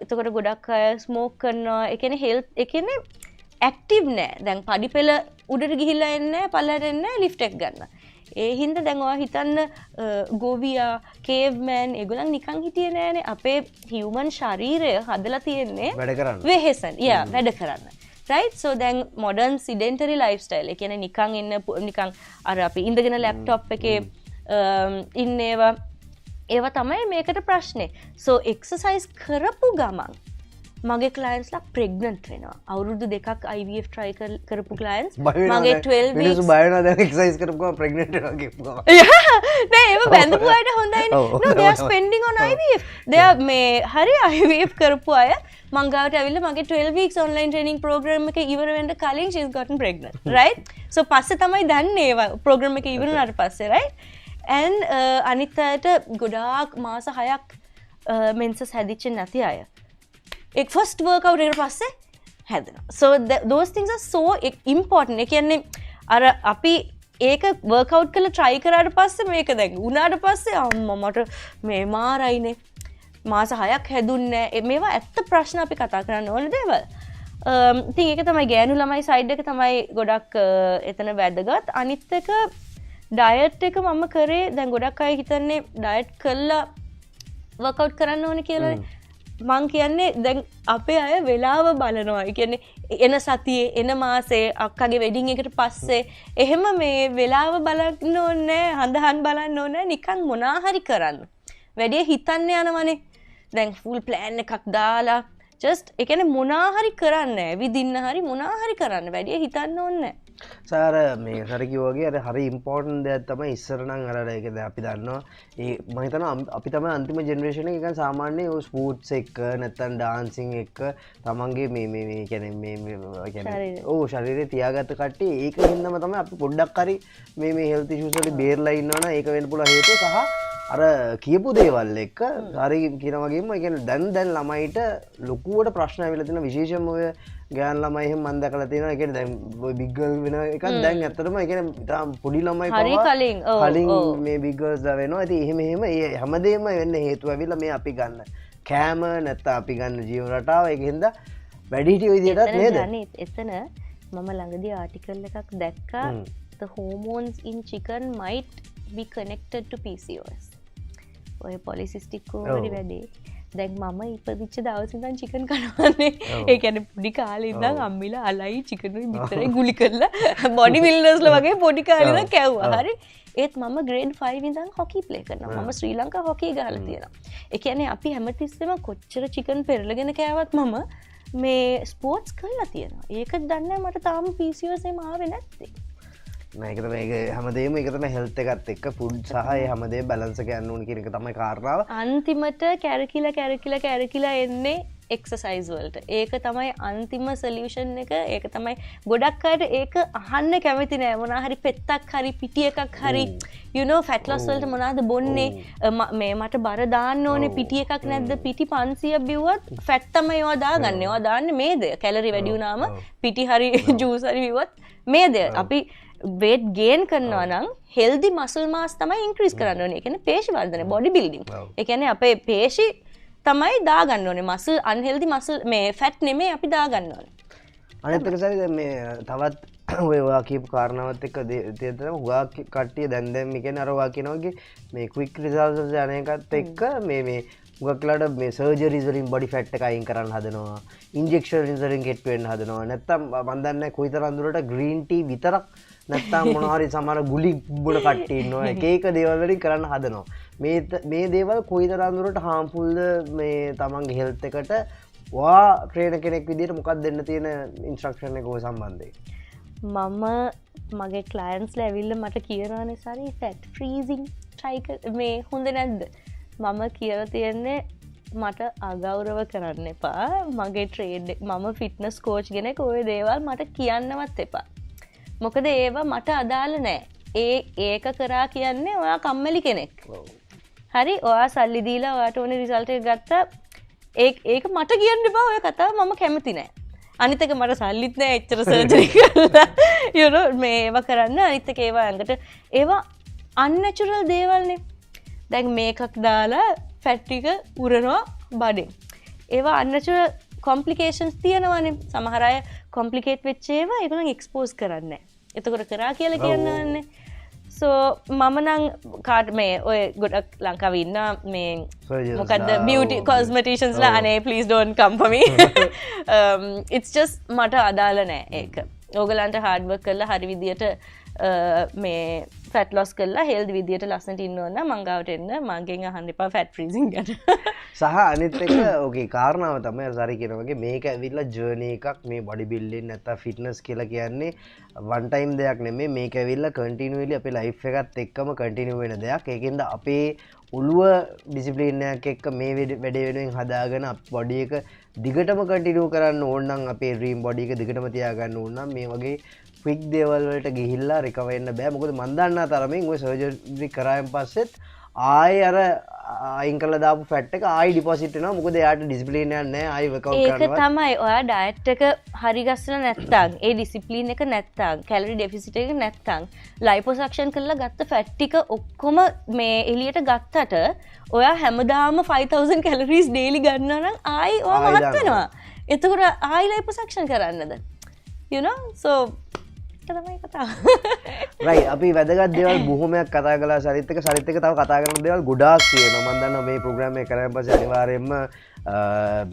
එතකොට ගොඩක් අය ස්මෝක් කරනවා. ඒ කියන්නේ හෙල්ත් ඒ කියන්නේ ඇක්ටිව් නෑ. දැන් පඩි පෙළ උඩට ගිහිල්ලා එන්නේ නෑ, පල්ලයට එන්නේ නෑ ලිෆ්ට් එක ගන්න. ඒ හින්දා දැන් ඔයා හිතන්න ගෝවියා, කේව්මෑන් ඒගොල්ලන් නිකන් හිටියේ නෑනේ. අපේ හියුමන් ශරීරය හදලා තියෙන්නේ වැඩ කරන්න. වෙහෙසන්. වැඩ කරන්න. right so දැන් modern sedentary lifestyle ඒ කියන්නේ නිකන් ඉන්න නිකන් අර අපි ඉඳගෙන ලැප්ටොප් එකේ ඉන්නේවා ඒවා තමයි මේකට ප්‍රශ්නේ. so exercise කරපු ගමන් මගේ clients ලා pregnant වෙනවා. අවුරුදු 2ක් IVF try කරපු clients මගේ 12 weeks මිනිස්සු බය වෙනවා දැන් exercise කරපු ගමන් pregnant වෙනවා කියපුවා. නෑ ඒව බැඳපු අයට හොඳයිනේ. no they are spending on IVF. they are මේ හරි IVF කරපු අය මං ගාවට ඇවිල්ලා මගේ 12 weeks online training program එක ඉවර වෙන්න කලින් she's gotten pregnant. right so පස්සේ තමයි දන්නේ ඒවා program එක ඉවර වුණාට පස්සේ right and අනිත් අයට ගොඩාක් මාස 6ක් menses හැදිච්ච නැති අය ඒ first workout එකට පස්සේ හැදෙනවා. so those things are so important. ඒ කියන්නේ අර අපි ඒක workout කරලා try කරාට පස්සේ මේක දැන් උනාට පස්සේ අම්මා මට මේ මාරයිනේ මාස 6ක් හැදුන්නේ නැහැ. මේවා ඇත්ත ප්‍රශ්න අපි කතා කරන්න ඕන දේවල්. ඉතින් ඒක තමයි ගෑනු ළමයි සයිඩ් එක තමයි ගොඩක් එතන වැදගත්. අනිත් එක ඩයට් එක මම කරේ දැන් ගොඩක් අය හිතන්නේ ඩයට් කළා වර්ක්අවුට් කරන්න ඕනේ කියලා. මං කියන්නේ දැන් අපේ අය වෙලාව බලනවා. ඒ කියන්නේ එන සතියේ එන මාසේ අක්කගේ වෙඩින් එකට පස්සේ එහෙම මේ වෙලාව බලන්න ඕනේ හඳහන් බලන්න ඕනේ නිකන් මොනා හරි කරන්න. වැඩි හිතන්න යනවනේ. දැන් ෆුල් ප්ලෑන් එකක් දාලා ජස්ට් ඒ කියන්නේ මොනා හරි කරන්න ඇවිදින්න හරි මොනා හරි කරන්න වැඩි හිතන්න ඕනේ. සාර මේ සරකිවගේ අර හරි ඉම්පෝර්ටන් දෙයක් තමයි ඉස්සරනම් අරයකද අපි දන්නවා ඒ මහිතන අපි තම අන්තිම ජෙනරේෂන එක සාමාන්‍ය ස්පූට්ස් එක්ක නැත්තන් ඩාන්සිං එක්ක තමන්ගේ මේ කැන ඕ ශරිරය තියාගත කට්ටේ ඒක හිදම තම අපි පොඩ්ඩක් කරි මේ හෙල්ති ශූසට බේරලා ඉන්නවන ඒක වෙන පුළ හේතු සහ අර කියපු දේවල් එක්ක හරි කියනවගේම එක දැන් ළමයිට ලොකුවට ප්‍රශ්න විලතින විශේෂම ඔය ගෑන් ළමයි මන්ද කල තියෙන එක දැන් බිග්ගල් වෙන එක දැන් ඇත්තටම එක තාම පොඩි ළමයි කලින් මේ බිග්ගල්ස් වෙනවා ඇති එහෙම ඒ හැමදේම වෙන්න හේතුව ඇවිල්ලා මේ අපි ගන්න කෑම නැත්නම් අපි ගන්න ජීවන රටාව ඒකෙන්ද වැඩිහිටියෝ විදියටත් නේද එතන මම ළඟදී ආටිකල් එකක් දැක්කා the hormones in chicken might be connected to PCOS ඔය polycystic ovary වැඩේ දැන් මම ඉපදිච්ච දවසේ ඉඳන් චිකන් කනවන්නේ ඒ කියන්නේ පොඩි කාලේ ඉඳන් අම්මිලා අලයි චිකනුයි විතරයි ගුලි කරලා බොඩි බිල්ඩර්ස්ලා වගේ පොඩි කාලේ ඉඳන් කැව්වා හරි ඒත් මම grade 5 ඉඳන් හොකි ප්ලේ කරනවා මම ශ්‍රී ලංකා හොකි ගහලා තියෙනවා ඒ කියන්නේ අපි හැමතිස්සෙම කොච්චර චිකන් පෙරලගෙන කෑවත් මම මේ ස්පෝර්ට්ස් කරලා තියෙනවා ඒක දන්නේ මට තාම PCOS එම ආවේ නැත්තේ මේකත මේ හැමදේම එකතම හෙල්ත එකත් එක්ක පුඩ් සහ හැමදේ බැලන්සක යන්න ඕන කියනක තමයි කාරණාව අන්තිමට කැරකිලා එන්නේ එක්සසයිස් වලට ඒක තමයි අන්තිම සොලියුෂන් එක ඒක තමයි ගොඩක් අයට ඒක අහන්න කැමති නෑ මොනා හරි පෙත්තක් හරි පිටි එකක් හරි you know fat loss වලට මොනවාද බොන්නේ මේ මට බර දාන්න ඕනේ පිටි එකක් නැද්ද පිටි 500 බිව්වත් ෆැට් තමයි ඒවා දාගන්නේ ඒවා දාන්නේ මේද කැලරි වැඩි වුණාම පිටි හරි ජූස් හරි බිව්වත් මේද අපි weight gain කරනවා නම් healthy muscle mass තමයි increase කරන්න ඕනේ. ඒ කියන්නේ පේශි වර්ධනය body building. ඒ කියන්නේ අපේ පේශි තමයි දාගන්න ඕනේ. muscle unhealthy muscle මේ fat නෙමෙයි අපි දාගන්න ඕනේ. අනිත් එක සරි දැන් මේ තවත් ඔය ඔයා කියපු කාරණාවත් එක්ක තියෙනවා හුඟා කට්ටිය දැන් මේ කියන්නේ අර ඔයා කියනවා වගේ මේ quick results යන එකත් එක්ක මේ උගක්ලාට මේ සර්ජරිස් වලින් බොඩි ෆැට් එක අයින් කරන්න හදනවා ඉන්ජෙක්ෂන් වලින් ගෙට් වෙන්න හදනවා නැත්තම් මම දන්නේ කොයිතරම් දුරට ග්‍රීන් ටී විතරක් නැත්තම් මොනවා හරි සමහර ගුලි බොන කට්ටිය ඉන්නවා එක එක දේවල් වලින් කරන්න හදනවා මේ දේවල් කොයිතරම් දුරට harmful මේ තමන්ගේ හෙල්ත් එකට වා ට්‍රේනර් කෙනෙක් විදිහට මොකක්ද දෙන්න තියෙන ඉන්ස්ට්‍රක්ෂන් එක ඔය සම්බන්ධයෙන් මම මගේ ක්ලයන්ට්ස්ලා ඇවිල්ලා මට කියනවානේ සරි ෆැට් ෆ්‍රීසිං try මේ හොඳ නැද්ද මම කියලා තියෙන්නේ මට අගෞරව කරන්න එපා මගේ ට්‍රේඩ් මම ෆිට්නස් කෝච් කෙනෙක් ඔය දේවල් මට කියන්නවත් එපා මොකද ඒවා මට අදාළ නෑ ඒක කරා කියන්නේ ඔයා කම්මැලි කෙනෙක් හරි ඔයා සල්ලි දීලා ඔයාට ඕනේ රිසල්ට් එක ගත්තා ඒක මට කියන්න එපා ඔය කතාව මම කැමති නෑ අනිත් එක මට සල්ලිත් නෑ එච්චර සර්ජරි කරලා you know මේ ඒවා කරන්න අනිත් එක ඒවා ඇඟට ඒවා unnatural දේවල්නේ දැන් මේකක් දාලා ෆැට් ටික උරනවා බඩෙන් ඒවා unnatural complications තියෙනවානේ සමහර අය කොම්ප්ලිකේට් වෙච්ච ඒවා ඒගොල්ලන් එක්ස්පෝස් කරන්නේ නැහැ. එතකොට කරා කියලා කියන්නවන්නේ. so මම නම් කාට මේ ඔය ගොඩක් ලංකාවේ ඉන්න මේ මොකද්ද beauty cosmeticians ලා අනේ please don't come for me. it's just මට අදාළ නැහැ ඒක. ඕගලන්ට hard work කරලා හරි විදියට මේ ෆැට් ලොස් කරලා හෙල්දි විදියට ලස්සනට ඉන්න ඕන නම් මං ගාවට එන්න මගෙන් අහන්න එපා ෆැට් ෆ්‍රීසිං ගැන. සහ අනිත් එක ඕකේ කාරණාව තමයි සරි කියන වගේ මේක ඇවිල්ලා ජර්නි එකක් මේ බොඩි බිල්ඩින් නැත්නම් ෆිට්නස් කියලා කියන්නේ වන් ටයිම් දෙයක් නෙමෙයි මේක ඇවිල්ලා කන්ටිනියුලි අපේ ලයිෆ් එකත් එක්කම කන්ටිනියු වෙන දෙයක්. ඒකෙන්ද අපේ ඔළුව ඩිසිප්ලින් එකක් එක්ක මේ වැඩේ වෙනුවෙන් හදාගෙන බොඩි එක දිගටම කන්ටිනියු කරන්න ඕන නම් අපේ ඩ්‍රීම් බොඩි එක දිගටම තියාගන්න ඕන නම් මේ වගේ ක්වික් දේවල් වලට ගිහිල්ලා රිකවර් වෙන්න බෑ. මොකද මන් දන්නා තරමින් ඔය සර්ජරි කරායින් පස්සෙත් ආයි අර අයින් කරලා දාපු ෆැට් එක ආයි ඩිපොසිට් වෙනවා. මොකද එයාට ඩිසිප්ලින් එකක් නැහැ. ආයි වර්කවුට් කරනවා. ඒක තමයි ඔයා ඩයට් එක හරි ගස්සලා නැත්තම් ඒ ඩිසිප්ලින් එක නැත්තම් කැලරි ඩෙෆිසිට් එක නැත්තම් ලයිපොසක්ෂන් කරලා ගත්ත ෆැට් ටික ඔක්කොම මේ එළියට ගත්තට ඔයා හැමදාම 5000 කැලරීස් ඩේලි ගන්නවා නම් ආයි ඔයා මහත් වෙනවා. එතකොට ආයි ලයිපොසක්ෂන් කරන්නද? you know so තමයි කතාව. right අපි වැදගත් දේවල් බොහොමයක් කතා කළා සරිත් එක තව කතා කරන දේවල් ගොඩාක් තියෙනවා. මම දන්නවා මේ ප්‍රෝග්‍රෑම් එක කරාන් පස්සේ අනිවාර්යයෙන්ම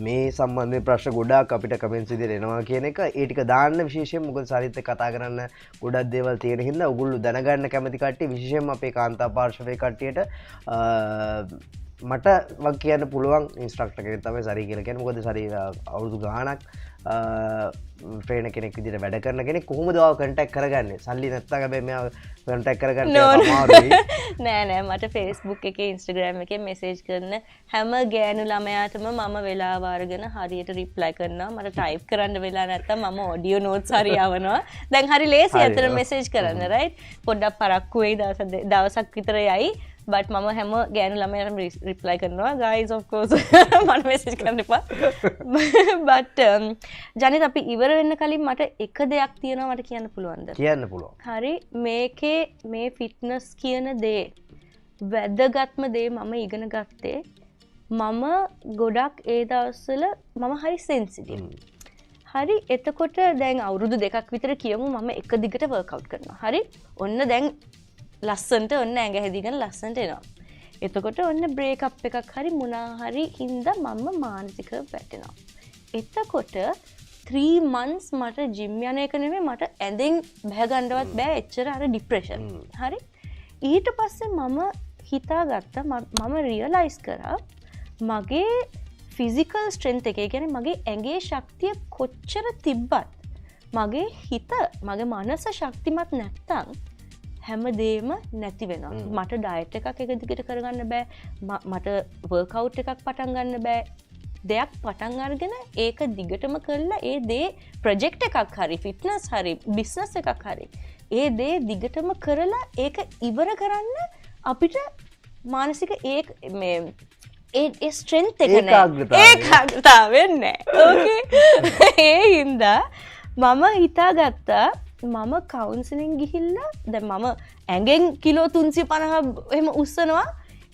මේ සම්බන්ධයෙන් ප්‍රශ්න ගොඩාක් අපිට කමෙන්ට්ස් විදිහට එනවා කියන එක ඒ ටික දාන්න විශේෂයෙන් මොකද සරිත් එක්ක කතා කරන්න ගොඩක් දේවල් තියෙන හින්දා ඔයගොල්ලෝ දැනගන්න කැමති කට්ටිය විශේෂයෙන්ම අපේ කාන්තා පාර්ශවයේ කට්ටියට මට වක් කියන්න පුළුවන් ඉන්ස්ට්‍රක්ටර් කෙනෙක් තමයි සරි කියලා කියන්නේ. මොකද සරි අවුරුදු ගාණක් ට්‍රේනර් කෙනෙක් විදිහට වැඩ කරන කෙනෙක්. කොහොමද ඔයාව කන්ටැක්ට් කරගන්නේ? සල්ලි නැත්තම් හැබැයි මෙයාව කන්ටැක්ට් කරගන්න අමාරුයි. නෑ මට Facebook එකේ Instagram එකේ මෙසේජ් කරන හැම ගෑනු ළමයාටම මම වෙලාව අරගෙන හරියට රිප්ලයි කරනවා. මට ටයිප් කරන්න වෙලා නැත්තම් මම ඔඩියෝ නෝට්ස් හරි යවනවා. දැන් හරි ලේසි අතන මෙසේජ් කරන්න right. පොඩ්ඩක් පරක්කු වෙයි දවසක් විතර යයි. but මම හැම ගෑනු ළමයාටම රිප්ලයි කරනවා guys of course මට මෙසේජ් කරන්න එපා. but ජනිත් අපි ඉවර වෙන්න කලින් මට එක දෙයක් තියෙනවා මට කියන්න පුළුවන්ද? කියන්න පුළුවන්. හරි මේකේ මේ ෆිට්නස් කියන දේ වැදගත්ම දේ මම ඉගෙන ගත්තේ මම ගොඩක් ඒ දවස්වල මම හරි සෙන්සිටිව්. හරි එතකොට දැන් අවුරුදු 2ක් විතර කියමු මම එක දිගට වර්ක්අවුට් කරනවා. හරි ඔන්න දැන් ලස්සන්ට ඔන්න ඇඟ හැදිගෙන ලස්සන්ට එනවා. එතකොට ඔන්න බ්‍රේකප් එකක් හරි මොනා හරි හින්දා මම මානසිකව වැටෙනවා. එතකොට 3 months මට ජිම් යන එක නෙමෙයි මට ඇඳෙන් බහගන්නවත් බෑ එච්චර අර ડિප්‍රෙෂන්. හරි ඊට පස්සේ මම හිතාගත්තා මම රියලයිස් කරා මගේ ෆිසිකල් ස්ට්‍රෙන්ත් එක කියන්නේ මගේ ඇඟේ ශක්තිය කොච්චර තිබ්බත් මගේ හිත මගේ මනස ශක්තිමත් නැත්තම් හැමදේම නැති වෙනවා. මට ඩයට් එකක් එක දිගට කරගන්න බෑ. මට වර්ක්අවුට් එකක් පටන් ගන්න බෑ. දෙයක් පටන් අරගෙන ඒක දිගටම කරලා ඒ දේ ප්‍රොජෙක්ට් එකක් හරි ෆිට්නස් හරි බිස්නස් එකක් හරි ඒ දේ දිගටම කරලා ඒක ඉවර කරන්න අපිට මානසික ඒ ස්ට්‍රෙන්ත් එක නැහැ. ඒකාග්‍රතාවය නැහැ. ඕකේ. ඒ හින්දා මම හිතාගත්තා මම කවුන්සලින් ගිහිල්ලා දැන් මම ඇඟෙන් කිලෝ 350 එහෙම උස්සනවා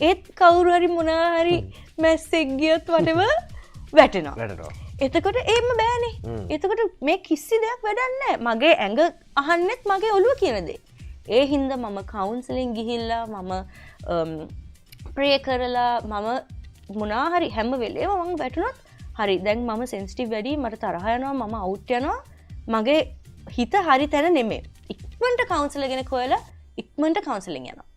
ඒත් කවුරු හරි මොනවා හරි මැස්සෙක් ගියොත් වටේම වැටෙනවා. එතකොට එහෙම බෑනේ. එතකොට මේ කිසි දෙයක් වැඩක් නැහැ. මගේ ඇඟ අහන්නෙත් මගේ ඔළුව කියන දේ. ඒ හින්දා මම කවුන්සලින් ගිහිල්ලා මම ප්‍රේ කරලා මම මොනවා හරි හැම වෙලේම මම වැටුණොත් හරි දැන් මම සෙන්සිටිව් වැඩි මට තරහ යනවා මම අවුට් යනවා මගේ හිත හරි තැන නෙමෙයි. ඉක්මනට කවුන්සලර් කෙනෙක් හොයලා ඉක්මනට කවුන්සලින් යනවා.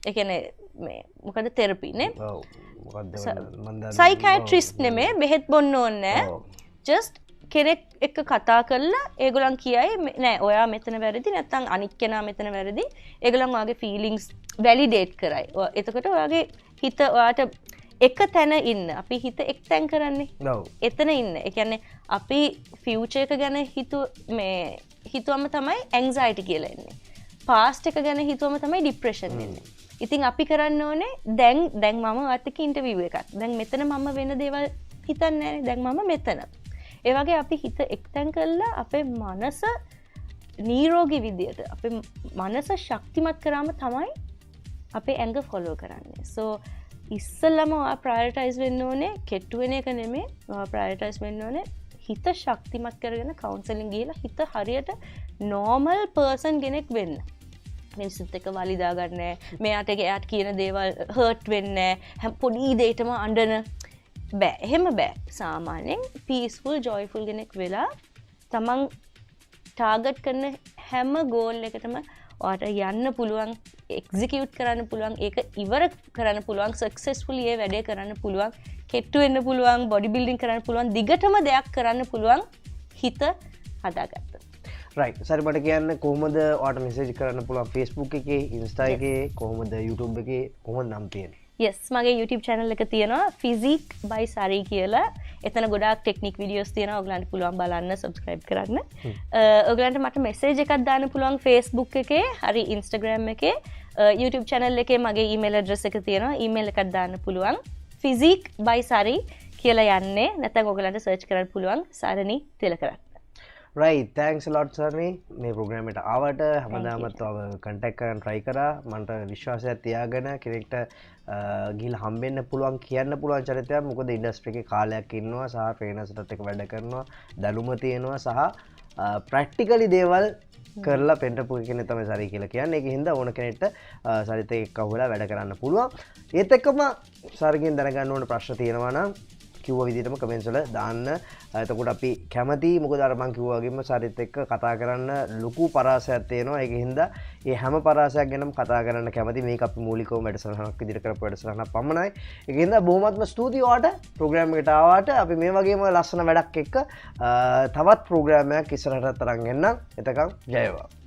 ඒ කියන්නේ මේ මොකද තෙරපි නේ? ඔව්. මොකද්ද මන්ද සයිකියාට්‍රිස්ට් නෙමෙයි බෙහෙත් බොන්න ඕනේ නෑ. just කෙනෙක් එක්ක කතා කරලා ඒගොල්ලන් කියයි නෑ ඔයා මෙතන වැරදි නැත්නම් අනික් කෙනා මෙතන වැරදි. ඒගොල්ලන් ඔයාගේ ෆීලිංගස් වැලිඩේට් කරයි. එතකොට ඔයාගේ හිත ඔයාට එක තැන ඉන්න. අපි හිත එක් තැන් කරන්නේ. ඔව්. එතන ඉන්න. ඒ කියන්නේ අපි ෆියුචර් එක ගැන හිතුවම තමයි ඇන්සයිටි කියලා එන්නේ. පාස්ට් එක ගැන හිතුවම තමයි ડિප්‍රෙෂන් එන්නේ. ඉතින් අපි කරන්න ඕනේ දැන් මම ඔයත් එක්ක ඉන්ටර්විව් එකක්. දැන් මෙතන මම වෙන දේවල් හිතන්නේ නැහැ. දැන් මම මෙතන. ඒ වගේ අපි හිත එක්තැන් කරලා අපේ මනස නිරෝගී විදියට අපේ මනස ශක්තිමත් කරාම තමයි අපේ ඇඟ ෆොලෝ කරන්නේ. So ඉස්සෙල්ලම ඔයා ප්‍රයොරිටයිස් වෙන්න ඕනේ කෙට්ටු වෙන එක නෙමෙයි. ඔයා ප්‍රයොරිටයිස් වෙන්න ඕනේ හිත ශක්තිමත් කරගෙන කවුන්සලින් ගිහලා හිත හරියට නෝමල් පර්සන් කෙනෙක් වෙන්න. මිනිස්සුත් එක්ක වලිදා ගන්න නැහැ. මෙයාට එයාට කියන දේවල් හර්ට් වෙන්නේ නැහැ. පොඩි දෙයකටම අඬන බෑ. එහෙම බෑ. සාමාන්‍යයෙන් පීස්ෆුල් ජොයිෆුල් කෙනෙක් වෙලා තමන් ටාගට් කරන හැම ගෝල් එකටම ඔයාට යන්න පුළුවන්, එක්සිකියුට් කරන්න පුළුවන්, ඒක ඉවර කරන්න පුළුවන්, සක්සස්ෆුලි ඒ වැඩේ කරන්න පුළුවන්, කෙට්ටු වෙන්න පුළුවන්, බොඩි බිල්ඩින් කරන්න පුළුවන්, දිගටම දෙයක් කරන්න පුළුවන් හිත හදාගත්තා. රයිට්. සරි මට කියන්න කොහොමද ඔයාට මෙසේජ් කරන්න පුළුවන් Facebook එකේ, Insta එකේ, කොහොමද YouTube එකේ කොහොමද නම් තියෙන්නේ? yes මගේ YouTube channel එක තියෙනවා physique by sari කියලා. එතන ගොඩාක් ටෙක්නික් වීඩියෝස් තියෙනවා. ඔයගලන්ට පුළුවන් බලන්න subscribe කරන්න. ඔයගලන්ට මට message එකක් දාන්න පුළුවන් Facebook එකේ, හරි Instagram එකේ, YouTube channel එකේ මගේ email address එක තියෙනවා. email එකක් දාන්න පුළුවන්. physique by sari කියලා යන්නේ. නැත්නම් ඔයගලන්ට search කරන්න පුළුවන් සරණි Tilakaratne. right thanks a lot සර්නි මේ ප්‍රෝග්‍රෑම් එකට ආවට හැමදාමත් ඔබ කන්ටැක්ට් කරන් try කරා මන්ට විශ්වාසයක් තියාගෙන කෙනෙක්ට ගිහිල්ලා හම්බෙන්න පුළුවන් කියන්න පුළුවන් චරිතයක් මොකද ඉන්ඩස්ට්‍රි එකේ කාලයක් ඉන්නවා සහ ට්‍රේනර්ස්ලත් එක්ක වැඩ කරනවා දැනුම තියෙනවා සහ ප්‍රැක්ටිකලි දේවල් කරලා පෙන්ටපු කෙනෙක් තමයි සරි කියලා කියන්නේ ඒක හින්දා ඕන කෙනෙක්ට සරිත එක්ක අහුවලා වැඩ කරන්න පුළුවන් ඒත් එක්කම සර්ගෙන් දැනගන්න ඕන ප්‍රශ්න තියෙනවා නම් කිව්ව විදිහටම කමෙන්ට්ස් වල දාන්න. එතකොට අපි කැමති මොකද අර මං කිව්වා වගේම සරිත් එක්ක කතා කරන්න ලොකු පරාසයක් තියෙනවා. ඒක හින්දා මේ හැම පරාසයක් ගැනම කතා කරන්න කැමති. මේක අපි මූලිකව වැඩසටහනක් විදිහට කරපු වැඩසටහනක් පමණයි. ඒක හින්දා බොහොමත්ම ස්තුතියි ඔයාලට ප්‍රෝග්‍රෑම් එකට ආවාට. අපි මේ වගේම ලස්සන වැඩක් එක්ක තවත් ප්‍රෝග්‍රෑම් එකක් ඉස්සරහට තරන් එන්නම්. එතකන් ජය වේවා.